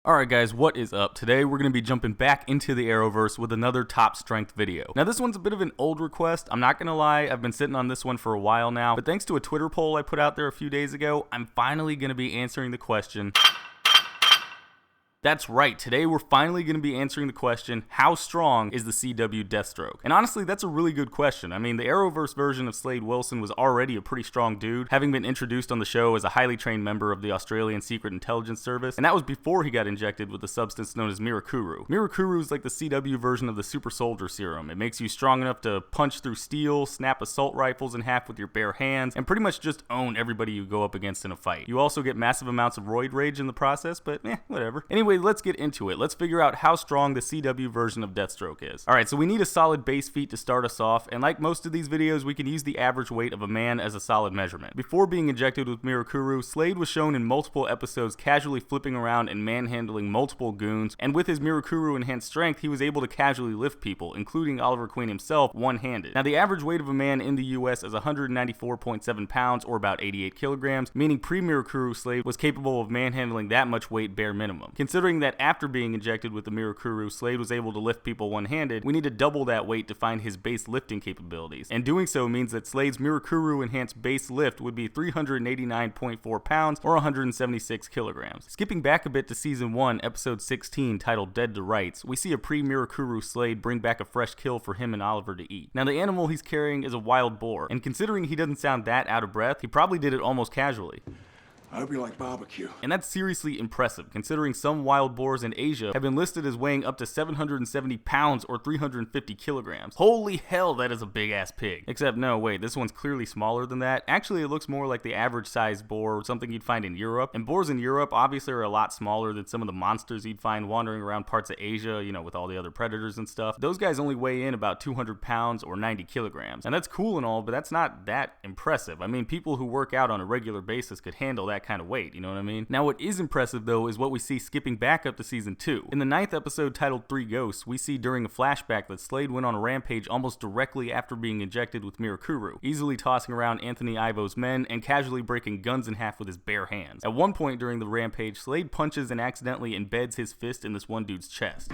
Alright guys, what is up? Today we're going to be jumping back into the Arrowverse with another top strength video. Now this one's a bit of an old request, I'm not going to lie, I've been sitting on this one for a while now, but thanks to a Twitter poll I put out there a few days ago, I'm finally going to be answering the question. That's right, today we're finally going to be answering the question, how strong is the CW Deathstroke? And honestly, that's a really good question. I mean, the Arrowverse version of Slade Wilson was already a pretty strong dude, having been introduced on the show as a highly trained member of the Australian Secret Intelligence Service, and that was before he got injected with a substance known as Mirakuru. Mirakuru is like the CW version of the super soldier serum. It makes you strong enough to punch through steel, snap assault rifles in half with your bare hands, and pretty much just own everybody you go up against in a fight. You also get massive amounts of roid rage in the process, but whatever. Anyway, let's get into it. Let's figure out how strong the CW version of Deathstroke is. Alright, so we need a solid base feat to start us off, and like most of these videos, we can use the average weight of a man as a solid measurement. Before being injected with Mirakuru, Slade was shown in multiple episodes casually flipping around and manhandling multiple goons, and with his Mirakuru enhanced strength, he was able to casually lift people, including Oliver Queen himself, one-handed. Now, the average weight of a man in the US is 194.7 pounds, or about 88 kilograms, meaning pre-Mirakuru Slade was capable of manhandling that much weight bare minimum. Considering that after being injected with the Mirakuru, Slade was able to lift people one-handed, we need to double that weight to find his base lifting capabilities. And doing so means that Slade's Mirakuru enhanced base lift would be 389.4 pounds or 176 kilograms. Skipping back a bit to season 1, episode 16, titled Dead to Rights, we see a pre-Mirakuru Slade bring back a fresh kill for him and Oliver to eat. Now the animal he's carrying is a wild boar, and considering he doesn't sound that out of breath, he probably did it almost casually. I hope you like barbecue. And that's seriously impressive, considering some wild boars in Asia have been listed as weighing up to 770 pounds or 350 kilograms. Holy hell, that is a big ass pig. Except no, wait, this one's clearly smaller than that. Actually, it looks more like the average sized boar or something you'd find in Europe. And boars in Europe obviously are a lot smaller than some of the monsters you'd find wandering around parts of Asia, you know, with all the other predators and stuff. Those guys only weigh in about 200 pounds or 90 kilograms. And that's cool and all, but that's not that impressive. I mean, people who work out on a regular basis could handle that kind of weight, you know what I mean? Now what is impressive though is what we see skipping back up to season 2. In the 9th episode titled 3 Ghosts, we see during a flashback that Slade went on a rampage almost directly after being injected with Mirakuru, easily tossing around Anthony Ivo's men and casually breaking guns in half with his bare hands. At one point during the rampage, Slade punches and accidentally embeds his fist in this one dude's chest.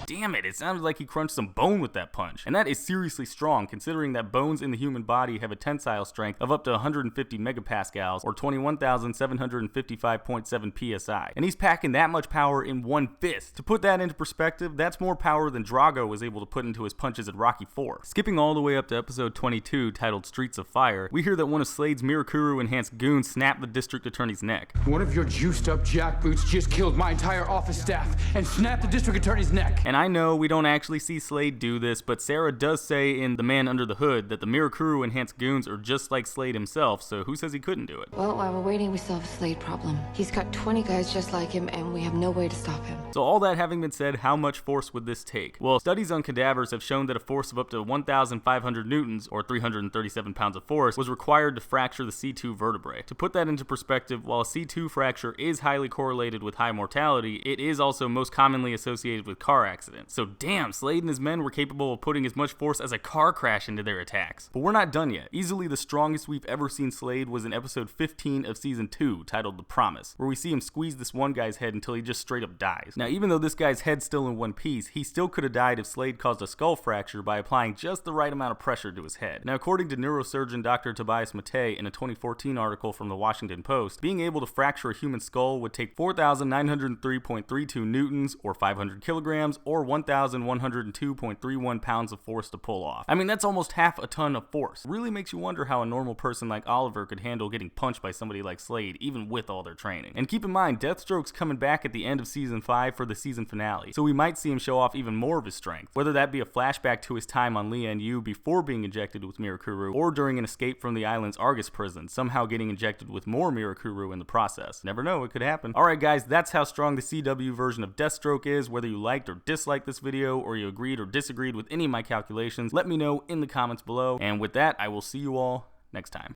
Damn it, it sounded like he crunched some bone with that punch. And that is seriously strong, considering that bones in the human body have a tensile strength of up to 150 megapascals, or 21,755.7 psi. And he's packing that much power in one fist. To put that into perspective, that's more power than Drago was able to put into his punches at Rocky IV. Skipping all the way up to episode 22, titled Streets of Fire, we hear that one of Slade's Mirakuru-enhanced goons snapped the district attorney's neck. One of your juiced-up jackboots just killed my entire office staff and snapped the district attorney's neck. And I know we don't actually see Slade do this, but Sarah does say in The Man Under the Hood that the Mirakuru enhanced goons are just like Slade himself, so who says he couldn't do it? Well, while we're waiting, we still have a Slade problem. He's got 20 guys just like him, and we have no way to stop him. So all that having been said, how much force would this take? Well, studies on cadavers have shown that a force of up to 1,500 newtons, or 337 pounds of force, was required to fracture the C2 vertebrae. To put that into perspective, while a C2 fracture is highly correlated with high mortality, it is also most commonly associated with car accidents. So damn, Slade and his men were capable of putting as much force as a car crash into their attacks. But we're not done yet. Easily the strongest we've ever seen Slade was in episode 15 of season 2, titled The Promise, where we see him squeeze this one guy's head until he just straight up dies. Now, even though this guy's head's still in one piece, he still could have died if Slade caused a skull fracture by applying just the right amount of pressure to his head. Now, according to neurosurgeon Dr. Tobias Matei in a 2014 article from the Washington Post, being able to fracture a human skull would take 4,903.32 newtons, or 500 kilograms, or 1,102.31 pounds of force to pull off. I mean, that's almost half a ton of force. Really makes you wonder how a normal person like Oliver could handle getting punched by somebody like Slade, even with all their training. And keep in mind, Deathstroke's coming back at the end of season 5 for the season finale, so we might see him show off even more of his strength, whether that be a flashback to his time on Lian Yu before being injected with Mirakuru, or during an escape from the island's Argus prison, somehow getting injected with more Mirakuru in the process. Never know, it could happen. Alright guys, that's how strong the CW version of Deathstroke is. Whether you liked or disliked this video, or you agreed or disagreed with any of my calculations, let me know in the comments below. And with that, I will see you all next time.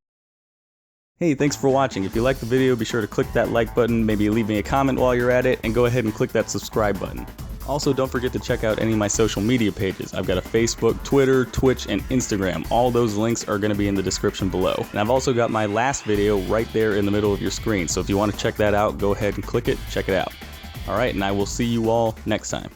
Hey, thanks for watching. If you liked the video, be sure to click that like button, maybe leave me a comment while you're at it, and go ahead and click that subscribe button. Also, don't forget to check out any of my social media pages. I've got a Facebook, Twitter, Twitch, and Instagram. All those links are going to be in the description below. And I've also got my last video right there in the middle of your screen. So if you want to check that out, go ahead and click it, check it out. Alright, and I will see you all next time.